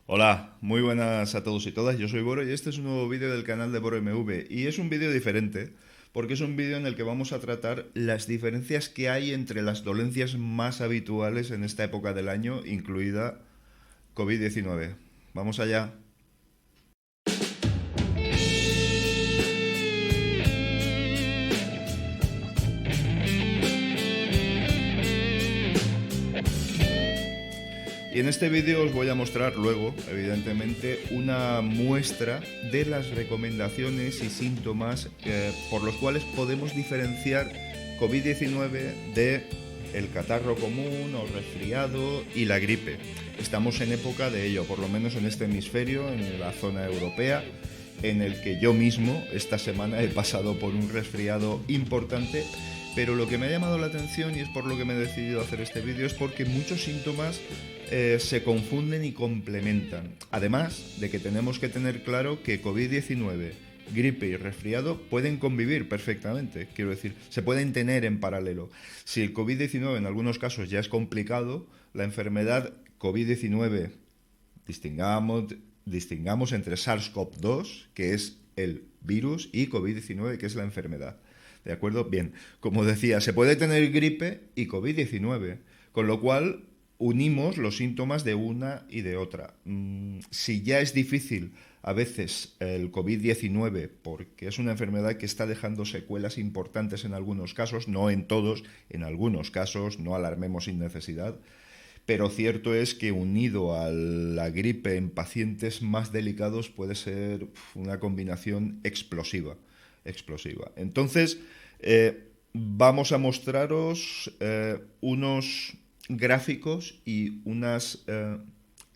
Hola, muy buenas a todos y todas, yo soy Boro y este es un nuevo vídeo del canal de Boro MV y es un vídeo diferente porque es un vídeo en el que vamos a tratar las diferencias que hay entre las dolencias más habituales en esta época del año, incluida COVID-19. Vamos allá. Y en este vídeo os voy a mostrar luego, evidentemente, una muestra de las recomendaciones y síntomas por los cuales podemos diferenciar COVID-19 de el catarro común o resfriado y la gripe. Estamos en época de ello, por lo menos en este hemisferio, en la zona europea, en el que yo mismo esta semana he pasado por un resfriado importante, pero lo que me ha llamado la atención y es por lo que me he decidido hacer este vídeo es porque muchos síntomas se confunden y complementan. Además de que tenemos que tener claro que COVID-19, gripe y resfriado pueden convivir perfectamente. Quiero decir, se pueden tener en paralelo. Si el COVID-19 en algunos casos ya es complicado, la enfermedad COVID-19 distingamos entre SARS-CoV-2, que es el virus, y COVID-19, que es la enfermedad. ¿De acuerdo? Bien, como decía, se puede tener gripe y COVID-19, con lo cual unimos los síntomas de una y de otra. Si ya es difícil a veces el COVID-19, porque es una enfermedad que está dejando secuelas importantes en algunos casos, no en todos, en algunos casos, no alarmemos sin necesidad, pero cierto es que unido a la gripe en pacientes más delicados puede ser una combinación explosiva. Explosiva. Entonces, vamos a mostraros unos gráficos y unas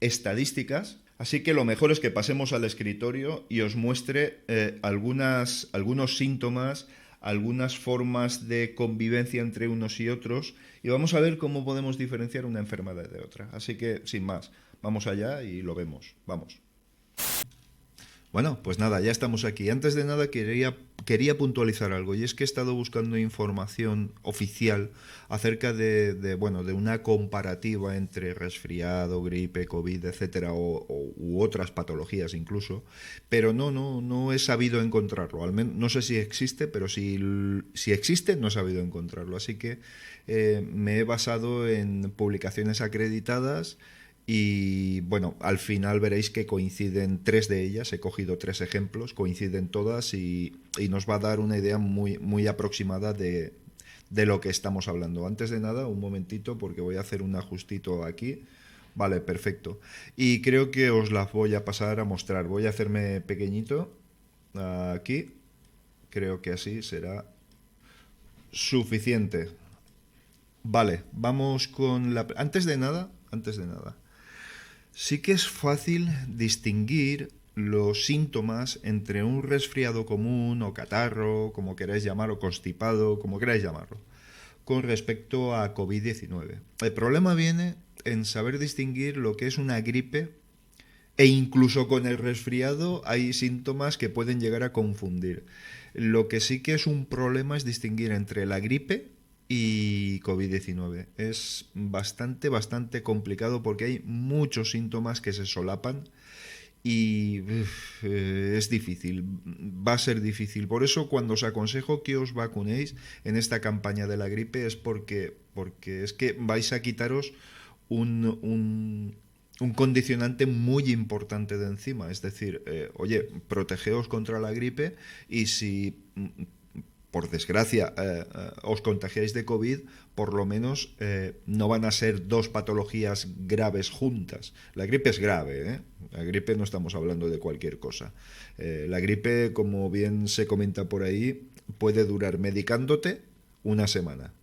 estadísticas. Así que lo mejor es que pasemos al escritorio y os muestre algunos síntomas, algunas formas de convivencia entre unos y otros y vamos a ver cómo podemos diferenciar una enfermedad de otra. Así que, sin más, vamos allá y lo vemos. Vamos. Bueno, pues nada, ya estamos aquí. Antes de nada quería puntualizar algo y es que he estado buscando información oficial acerca bueno, de una comparativa entre resfriado, gripe, COVID, etcétera, u otras patologías incluso, pero no he sabido encontrarlo. Al menos no sé si existe, pero si existe no he sabido encontrarlo. Así que me he basado en publicaciones acreditadas y bueno, al final veréis que coinciden tres de ellas, he cogido tres ejemplos, coinciden todas y nos va a dar una idea muy aproximada de lo que estamos hablando. Antes de nada, un momentito porque voy a hacer un ajustito aquí. Vale, perfecto. Y creo que os las voy a pasar a mostrar. Voy a hacerme pequeñito aquí. Creo que así será suficiente. Vale, vamos con la... Antes de nada, sí que es fácil distinguir los síntomas entre un resfriado común o catarro, como queráis llamarlo, constipado, como queráis llamarlo, con respecto a COVID-19. El problema viene en saber distinguir lo que es una gripe e incluso con el resfriado hay síntomas que pueden llegar a confundir. Lo que sí que es un problema es distinguir entre la gripe y COVID-19. Es bastante complicado porque hay muchos síntomas que se solapan y es difícil, va a ser difícil. Por eso cuando os aconsejo que os vacunéis en esta campaña de la gripe es porque es que vais a quitaros un condicionante muy importante de encima. Es decir, oye, protegeos contra la gripe y si por desgracia os contagiáis de COVID, por lo menos no van a ser dos patologías graves juntas. La gripe es grave, ¿eh? La gripe no estamos hablando de cualquier cosa. La gripe, como bien se comenta por ahí, puede durar medicándote una semana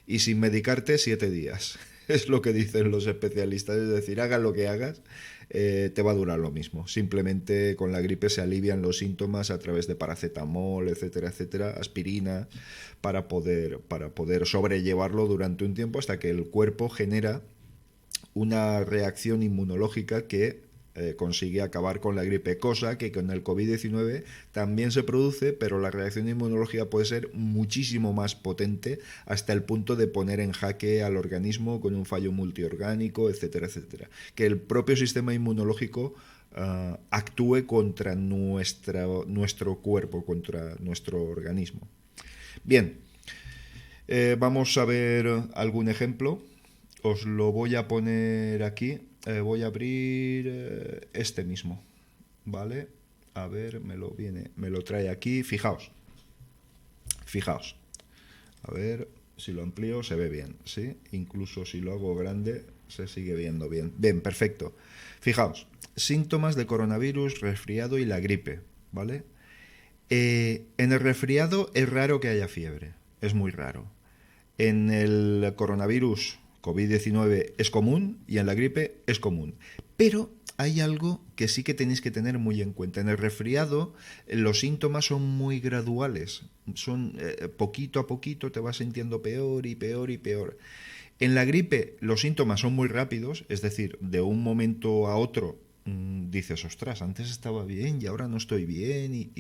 y sin medicarte 7 días. Es lo que dicen los especialistas, es decir, hagas lo que hagas, te va a durar lo mismo. Simplemente con la gripe se alivian los síntomas a través de paracetamol, etcétera, etcétera, aspirina, para poder sobrellevarlo durante un tiempo hasta que el cuerpo genera una reacción inmunológica que consigue acabar con la gripe, cosa que con el COVID-19 también se produce, pero la reacción inmunológica puede ser muchísimo más potente hasta el punto de poner en jaque al organismo con un fallo multiorgánico, etcétera, etcétera. Que el propio sistema inmunológico actúe contra nuestro cuerpo, contra nuestro organismo. Bien, vamos a ver algún ejemplo. Os lo voy a poner aquí. Voy a abrir este mismo, ¿vale? A ver, me lo trae aquí. Fijaos. A ver si lo amplío, se ve bien, ¿sí? Incluso si lo hago grande, se sigue viendo bien. Bien, perfecto. Fijaos, síntomas de coronavirus, resfriado y la gripe, ¿vale? En el resfriado es raro que haya fiebre, es muy raro. En el coronavirus COVID-19 es común y en la gripe es común. Pero hay algo que sí que tenéis que tener muy en cuenta. En el resfriado los síntomas son muy graduales. Son poquito a poquito te vas sintiendo peor y peor y peor. En la gripe los síntomas son muy rápidos, es decir, de un momento a otro dices, ostras, antes estaba bien y ahora no estoy bien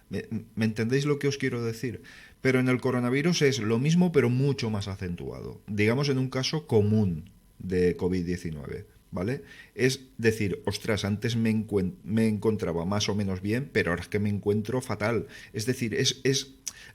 ¿me entendéis lo que os quiero decir? Pero en el coronavirus es lo mismo, pero mucho más acentuado. Digamos en un caso común de COVID-19, ¿vale? Es decir, ostras, antes me encontraba más o menos bien, pero ahora es que me encuentro fatal. Es decir,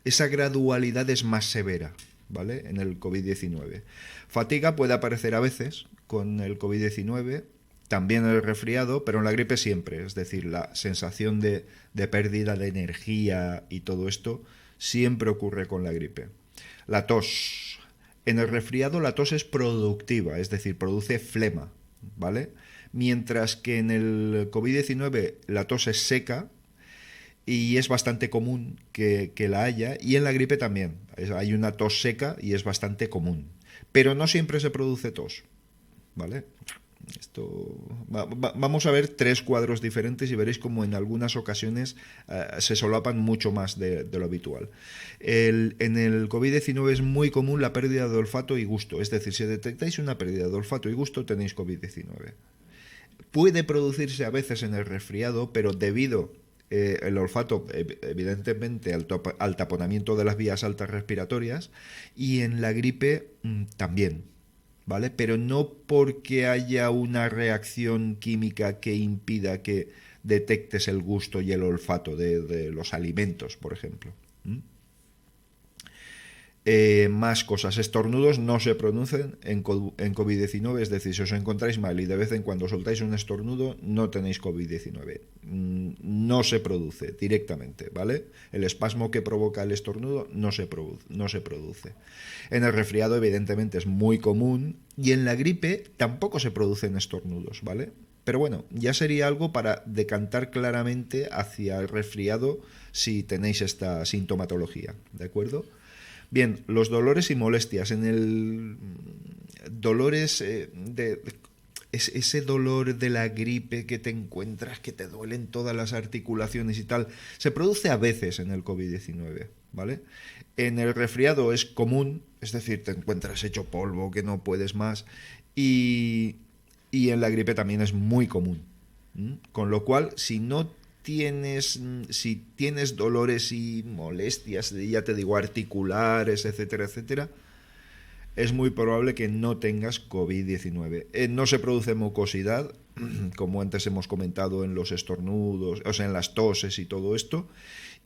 esa gradualidad es más severa, ¿vale? En el COVID-19. Fatiga puede aparecer a veces con el COVID-19, también el resfriado, pero en la gripe siempre. Es decir, la sensación de pérdida de energía y todo esto siempre ocurre con la gripe. La tos. En el resfriado la tos es productiva, es decir, produce flema, ¿vale? Mientras que en el COVID-19 la tos es seca y es bastante común que la haya, y en la gripe también. Hay una tos seca y es bastante común. Pero no siempre se produce tos, ¿vale? Vamos a ver 3 cuadros diferentes y veréis como en algunas ocasiones se solapan mucho más de lo habitual. En el COVID-19 es muy común la pérdida de olfato y gusto, es decir, si detectáis una pérdida de olfato y gusto tenéis COVID-19. Puede producirse a veces en el resfriado, pero debido el olfato, evidentemente, al taponamiento de las vías altas respiratorias, y en la gripe también, ¿vale? Pero no porque haya una reacción química que impida que detectes el gusto y el olfato de los alimentos, por ejemplo. Más cosas. Estornudos no se producen en COVID-19, es decir, si os encontráis mal y de vez en cuando soltáis un estornudo, no tenéis COVID-19. No se produce directamente, ¿vale? El espasmo que provoca el estornudo no se produce. En el resfriado, evidentemente, es muy común, y en la gripe tampoco se producen estornudos, ¿vale? Pero bueno, ya sería algo para decantar claramente hacia el resfriado si tenéis esta sintomatología, ¿de acuerdo? Bien, los dolores y molestias. En el dolores ese dolor de la gripe que te encuentras, que te duelen todas las articulaciones y tal, se produce a veces en el COVID-19, ¿vale? En el resfriado es común, es decir, te encuentras hecho polvo, que no puedes más, y en la gripe también es muy común. Con lo cual, si tienes dolores y molestias, ya te digo, articulares, etcétera, etcétera, es muy probable que no tengas COVID-19. No se produce mucosidad, como antes hemos comentado en los estornudos, o sea, en las toses y todo esto,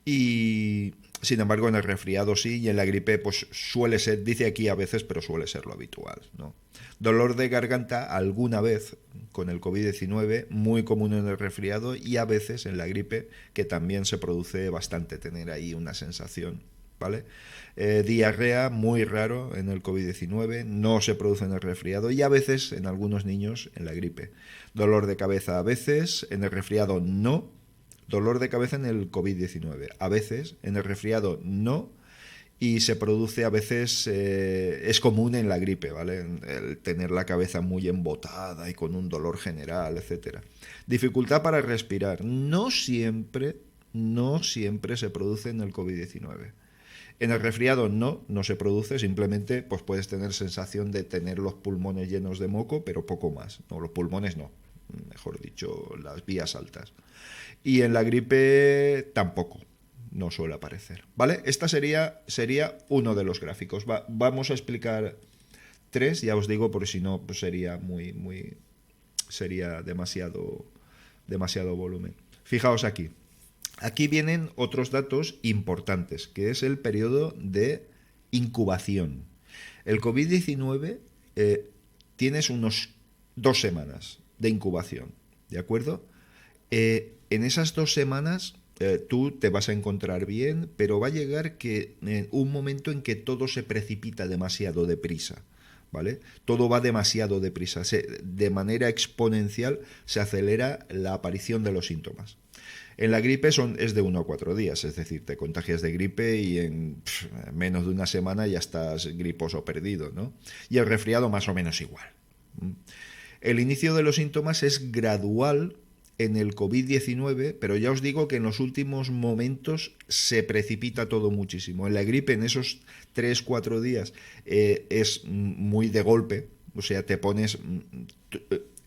y sin embargo en el resfriado sí, y en la gripe pues suele ser, dice aquí a veces, pero suele ser lo habitual, ¿no? Dolor de garganta alguna vez con el COVID-19, muy común en el resfriado, y a veces en la gripe, que también se produce bastante, tener ahí una sensación, ¿vale? Diarrea, muy raro en el COVID-19, no se produce en el resfriado, y a veces en algunos niños en la gripe. Dolor de cabeza a veces, en el resfriado no. Dolor de cabeza en el COVID-19, a veces, en el resfriado no, y se produce a veces, es común en la gripe, ¿vale? El tener la cabeza muy embotada y con un dolor general, etcétera. Dificultad para respirar, no siempre se produce en el COVID-19. En el resfriado no se produce, simplemente pues puedes tener sensación de tener los pulmones llenos de moco, pero poco más. No, los pulmones no. mejor dicho, las vías altas. Y en la gripe tampoco, no suele aparecer, ¿vale? Esta sería uno de los gráficos. Vamos a explicar tres, ya os digo, porque si no, pues sería demasiado volumen. Fijaos aquí. Aquí vienen otros datos importantes, que es el periodo de incubación. El COVID-19 tienes unos 2 semanas de incubación, ¿de acuerdo? En esas 2 semanas tú te vas a encontrar bien, pero va a llegar un momento en que todo se precipita demasiado deprisa, ¿vale? Todo va demasiado deprisa, de manera exponencial se acelera la aparición de los síntomas. En la gripe es de 1 a 4 días, es decir, te contagias de gripe y en menos de una semana ya estás griposo perdido, ¿no? Y el resfriado más o menos igual. El inicio de los síntomas es gradual en el COVID-19, pero ya os digo que en los últimos momentos se precipita todo muchísimo. En la gripe, en esos 3-4 días, es muy de golpe, o sea, te pones...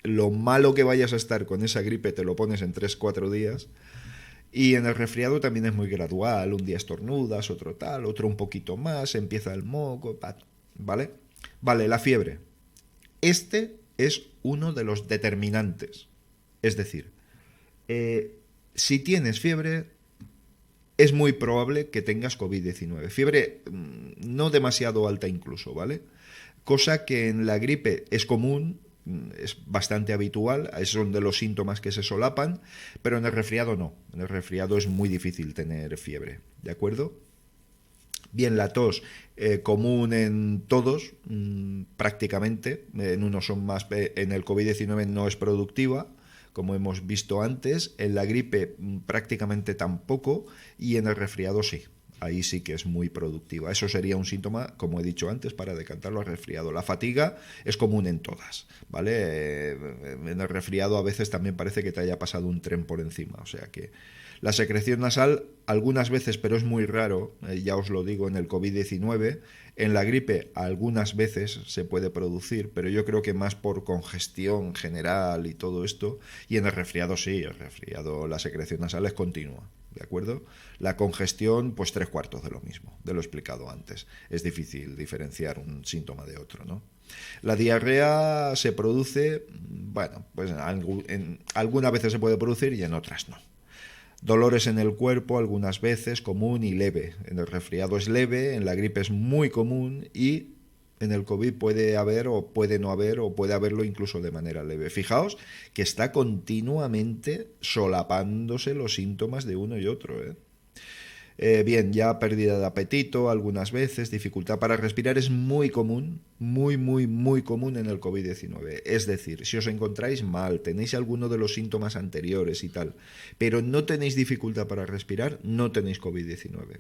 Lo malo que vayas a estar con esa gripe te lo pones en 3-4 días. Y en el resfriado también es muy gradual, un día estornudas, otro tal, otro un poquito más, empieza el moco, ¿vale? Vale, la fiebre. Este es uno de los determinantes. Es decir, si tienes fiebre, es muy probable que tengas COVID-19. Fiebre no demasiado alta incluso, ¿vale? Cosa que en la gripe es común, es bastante habitual, son de los síntomas que se solapan, pero en el resfriado no. En el resfriado es muy difícil tener fiebre, ¿de acuerdo? Bien, la tos, común en todos, prácticamente, en unos son más, en el COVID-19 no es productiva, como hemos visto antes, en la gripe prácticamente tampoco, y en el resfriado sí. Ahí sí que es muy productiva. Eso sería un síntoma, como he dicho antes, para decantarlo al resfriado. La fatiga es común en todas, ¿vale? En el resfriado a veces también parece que te haya pasado un tren por encima. O sea que la secreción nasal algunas veces, pero es muy raro, ya os lo digo, en el COVID-19. En la gripe algunas veces se puede producir, pero yo creo que más por congestión general y todo esto. Y en el resfriado sí, el resfriado, la secreción nasal es continua. ¿De acuerdo? La congestión, pues 3/4 de lo mismo, de lo explicado antes. Es difícil diferenciar un síntoma de otro, ¿no? La diarrea se produce, bueno, pues algunas veces se puede producir y en otras no. Dolores en el cuerpo algunas veces, común y leve. En el resfriado es leve, en la gripe es muy común y en el COVID puede haber o puede no haber o puede haberlo incluso de manera leve. Fijaos que está continuamente solapándose los síntomas de uno y otro, ¿eh? Bien, ya pérdida de apetito algunas veces, dificultad para respirar es muy común, muy común en el COVID-19. Es decir, si os encontráis mal, tenéis alguno de los síntomas anteriores y tal, pero no tenéis dificultad para respirar, no tenéis COVID-19.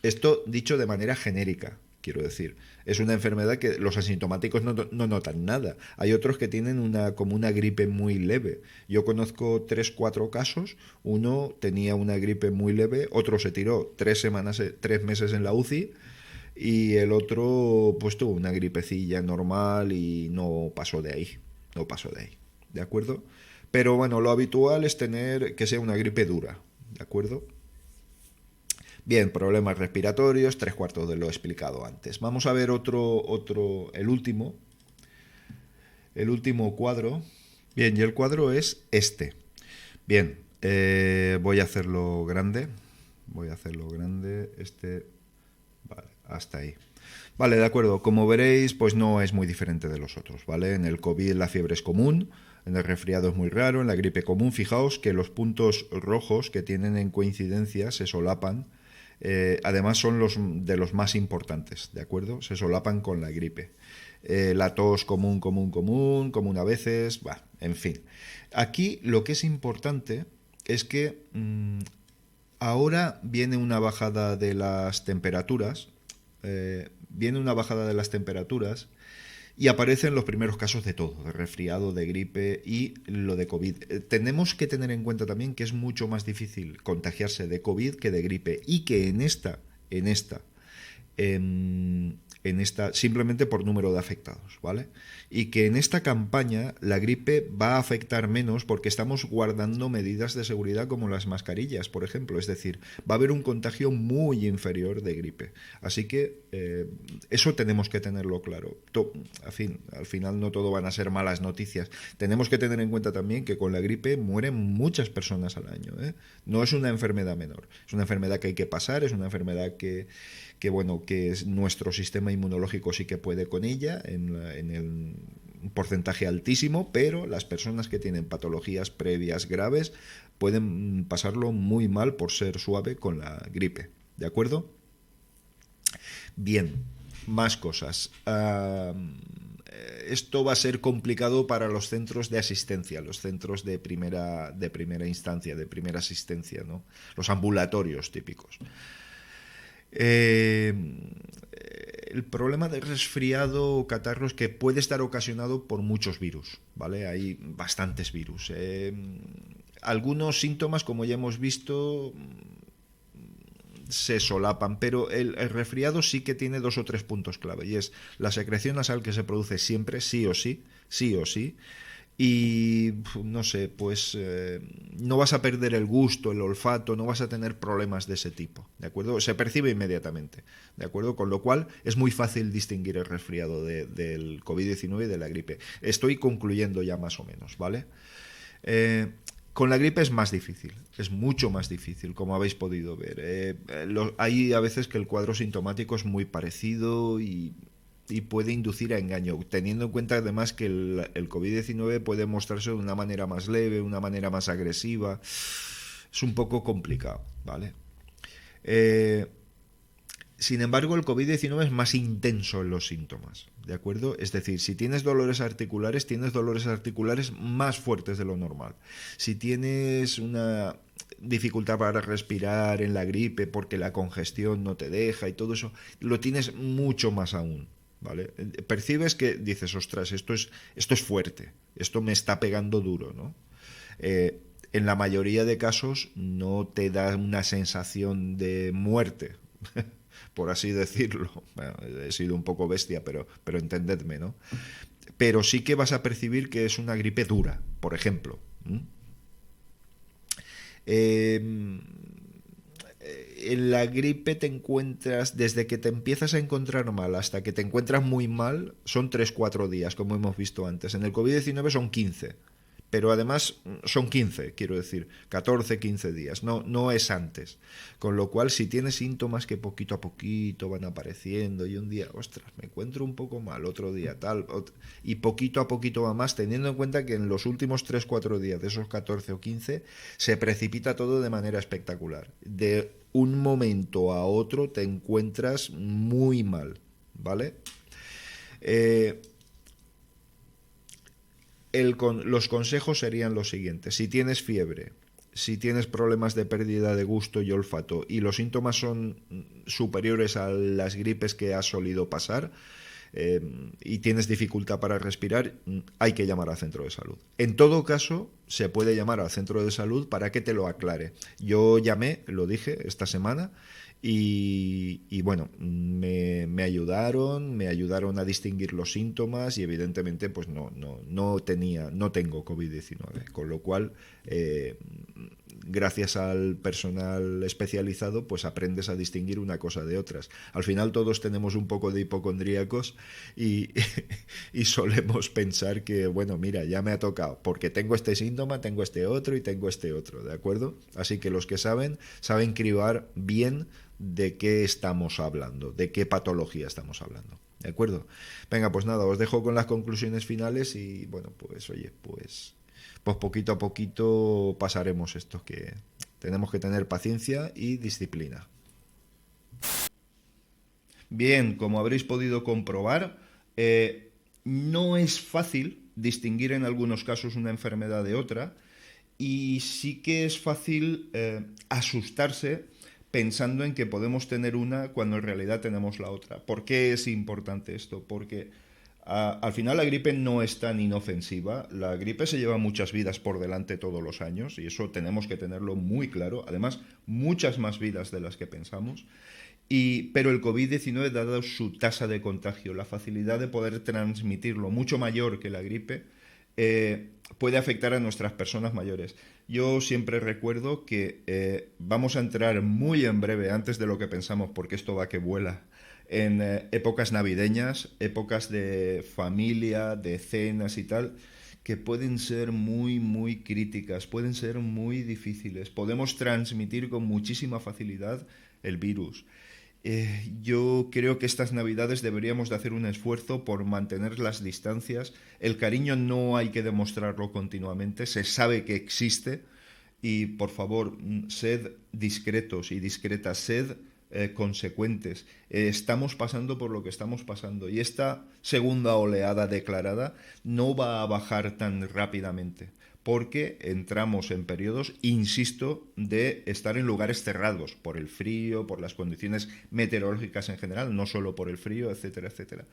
Esto dicho de manera genérica, quiero decir. Es una enfermedad que los asintomáticos no notan nada. Hay otros que tienen como una gripe muy leve. Yo conozco 3-4 casos. Uno tenía una gripe muy leve, otro se tiró 3 meses en la UCI y el otro pues tuvo una gripecilla normal y no pasó de ahí. No pasó de ahí. ¿De acuerdo? Pero bueno, lo habitual es tener que sea una gripe dura. ¿De acuerdo? Bien, problemas respiratorios, 3/4 de lo explicado antes. Vamos a ver el último cuadro. Bien, y el cuadro es este. Bien, voy a hacerlo grande. Vale, hasta ahí. Vale, de acuerdo. Como veréis, pues no es muy diferente de los otros, ¿vale? En el COVID la fiebre es común, en el resfriado es muy raro, en la gripe común, fijaos que los puntos rojos que tienen en coincidencia se solapan. Además son de los más importantes, ¿de acuerdo? Se solapan con la gripe. La tos común a veces, en fin. Aquí lo que es importante es que ahora viene una bajada de las temperaturas, y aparecen los primeros casos de todo, de resfriado, de gripe y lo de COVID. Tenemos que tener en cuenta también que es mucho más difícil contagiarse de COVID que de gripe y que en simplemente por número de afectados, ¿vale? Y que en esta campaña la gripe va a afectar menos porque estamos guardando medidas de seguridad como las mascarillas, por ejemplo. Es decir, va a haber un contagio muy inferior de gripe. Así que eso tenemos que tenerlo claro. Al final no todo van a ser malas noticias. Tenemos que tener en cuenta también que con la gripe mueren muchas personas al año, ¿eh? No es una enfermedad menor. Es una enfermedad que hay que pasar, es una enfermedad que nuestro sistema inmunológico sí que puede con ella en el porcentaje altísimo, pero las personas que tienen patologías previas graves pueden pasarlo muy mal por ser suave con la gripe. ¿De acuerdo? Bien, más cosas. Esto va a ser complicado para los centros de asistencia, los centros de primera instancia, de primera asistencia, ¿no? Los ambulatorios típicos. El problema del resfriado o catarro es que puede estar ocasionado por muchos virus, ¿vale? Hay bastantes virus. Algunos síntomas, como ya hemos visto, se solapan, pero el resfriado sí que tiene 2 o 3 puntos clave, y es la secreción nasal que se produce siempre, sí o sí, y no sé, pues no vas a perder el gusto, el olfato, no vas a tener problemas de ese tipo, ¿de acuerdo? Se percibe inmediatamente, ¿de acuerdo? Con lo cual es muy fácil distinguir el resfriado del COVID-19 y de la gripe. Estoy concluyendo ya más o menos, ¿vale? Con la gripe es más difícil, es mucho más difícil, como habéis podido ver. Hay a veces que el cuadro sintomático es muy parecido y puede inducir a engaño, teniendo en cuenta además que el COVID-19 puede mostrarse de una manera más leve, una manera más agresiva. Es un poco complicado, ¿vale? Sin embargo, el COVID-19 es más intenso en los síntomas, ¿de acuerdo? Es decir, si tienes dolores articulares más fuertes de lo normal. Si tienes una dificultad para respirar en la gripe porque la congestión no te deja y todo eso, lo tienes mucho más aún, ¿vale? Percibes que dices, ostras, esto es fuerte, esto me está pegando duro, ¿no? En la mayoría de casos no te da una sensación de muerte, por así decirlo. Bueno, he sido un poco bestia, pero entendedme, ¿no? Pero sí que vas a percibir que es una gripe dura, por ejemplo. En la gripe te encuentras, desde que te empiezas a encontrar mal hasta que te encuentras muy mal, son 3-4 días, como hemos visto antes. En el COVID-19 son 15, pero además son 15, quiero decir, 14-15 días, no es antes. Con lo cual, si tienes síntomas que poquito a poquito van apareciendo y un día, ostras, me encuentro un poco mal, otro día tal, y poquito a poquito va más, teniendo en cuenta que en los últimos 3-4 días de esos 14 o 15 se precipita todo de manera espectacular. De un momento a otro te encuentras muy mal, ¿vale? Los consejos serían los siguientes. Si tienes fiebre, si tienes problemas de pérdida de gusto y olfato y los síntomas son superiores a las gripes que has solido pasar, y tienes dificultad para respirar, hay que llamar al centro de salud. En todo caso, se puede llamar al centro de salud para que te lo aclare. Yo llamé, lo dije, esta semana, y bueno, me ayudaron a distinguir los síntomas y evidentemente pues no tengo COVID-19, con lo cual gracias al personal especializado pues aprendes a distinguir una cosa de otras. Al final todos tenemos un poco de hipocondríacos y solemos pensar que bueno, mira, ya me ha tocado porque tengo este síntoma, tengo este otro y tengo este otro, ¿de acuerdo? Así que los que saben cribar bien de qué estamos hablando, de qué patología estamos hablando, ¿de acuerdo? Venga, pues nada, os dejo con las conclusiones finales y bueno, pues oye, pues poquito a poquito pasaremos esto, que tenemos que tener paciencia y disciplina. Bien, como habréis podido comprobar, no es fácil distinguir en algunos casos una enfermedad de otra y sí que es fácil asustarse pensando en que podemos tener una cuando en realidad tenemos la otra. ¿Por qué es importante esto? Porque al final la gripe no es tan inofensiva. La gripe se lleva muchas vidas por delante todos los años y eso tenemos que tenerlo muy claro. Además, muchas más vidas de las que pensamos. Pero el COVID-19, dado su tasa de contagio, la facilidad de poder transmitirlo mucho mayor que la gripe, puede afectar a nuestras personas mayores. Yo siempre recuerdo que vamos a entrar muy en breve, antes de lo que pensamos, porque esto va que vuela, en épocas navideñas, épocas de familia, de cenas y tal, que pueden ser muy, muy críticas, pueden ser muy difíciles. Podemos transmitir con muchísima facilidad el virus. Yo creo que estas navidades deberíamos de hacer un esfuerzo por mantener las distancias. El cariño no hay que demostrarlo continuamente, se sabe que existe y por favor, sed discretos y discretas, sed consecuentes. Estamos pasando por lo que estamos pasando y esta segunda oleada declarada no va a bajar tan rápidamente, porque entramos en periodos, insisto, de estar en lugares cerrados por el frío, por las condiciones meteorológicas en general, no solo por el frío, etcétera, etcétera.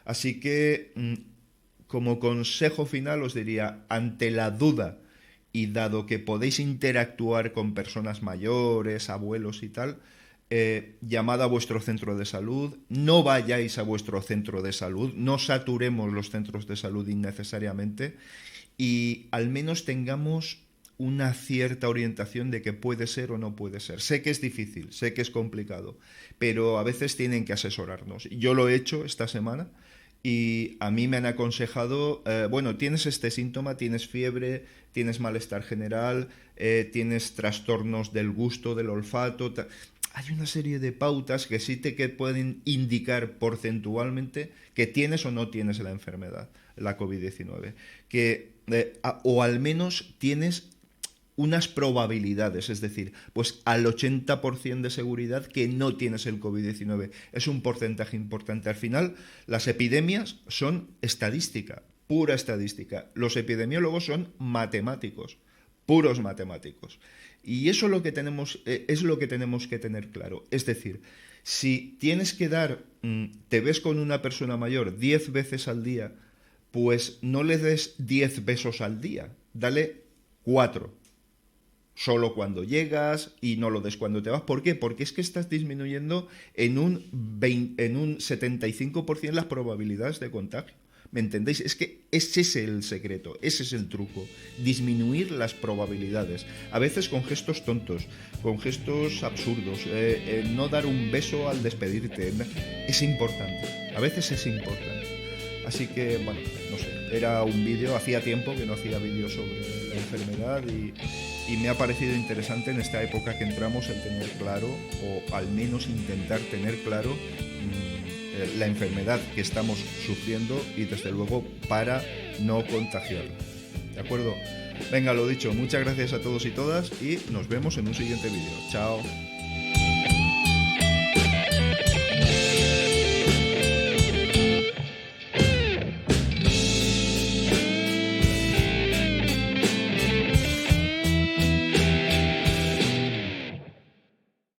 Así que, como consejo final, os diría, ante la duda, y dado que podéis interactuar con personas mayores, abuelos y tal, llamad a vuestro centro de salud, no vayáis a vuestro centro de salud, no saturemos los centros de salud innecesariamente, y al menos tengamos una cierta orientación de que puede ser o no puede ser. Sé que es difícil, sé que es complicado, pero a veces tienen que asesorarnos. Yo lo he hecho esta semana y a mí me han aconsejado, bueno, tienes este síntoma, tienes fiebre, tienes malestar general, tienes trastornos del gusto, del olfato. Hay una serie de pautas que sí que pueden indicar porcentualmente que tienes o no tienes la enfermedad, la COVID-19, o al menos tienes unas probabilidades, es decir, pues al 80% de seguridad que no tienes el COVID-19. Es un porcentaje importante. Al final, las epidemias son estadística, pura estadística. Los epidemiólogos son matemáticos, puros matemáticos. Y eso es lo que tenemos que tener claro. Es decir, si tienes que te ves con una persona mayor 10 veces al día, pues no le des 10 besos al día, dale 4. Solo cuando llegas y no lo des cuando te vas. ¿Por qué? Porque es que estás disminuyendo en un 75% las probabilidades de contagio. ¿Me entendéis? Es que ese es el secreto, ese es el truco. Disminuir las probabilidades. A veces con gestos tontos, con gestos absurdos. No dar un beso al despedirte. Es importante. A veces es importante. Así que, bueno, no sé. Era un vídeo, hacía tiempo que no hacía vídeos sobre la enfermedad y me ha parecido interesante en esta época que entramos el tener claro, o al menos intentar tener claro la enfermedad que estamos sufriendo y desde luego para no contagiarla. ¿De acuerdo? Venga, lo dicho, muchas gracias a todos y todas y nos vemos en un siguiente vídeo. Chao.